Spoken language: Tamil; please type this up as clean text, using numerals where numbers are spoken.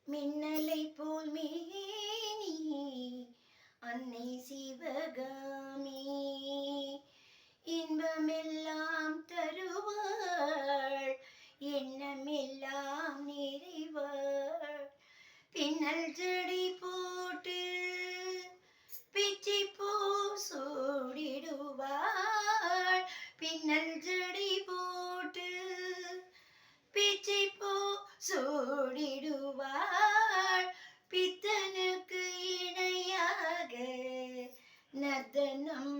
மின்னலை போல் மேனி அன்னை சிவகாமி இன்பமெல்லாம் தருவாள் எண்ணமெல்லாம் நிறைவாள் பின்னல் ஜடி போட்டு பிச்சி பூ சூடிடுவாள் பின்னல் ஜடி போட்டு பிச்சி பூ சூடிடுவாள் பித்தனுக்கு இணையாக நர்த்தனம்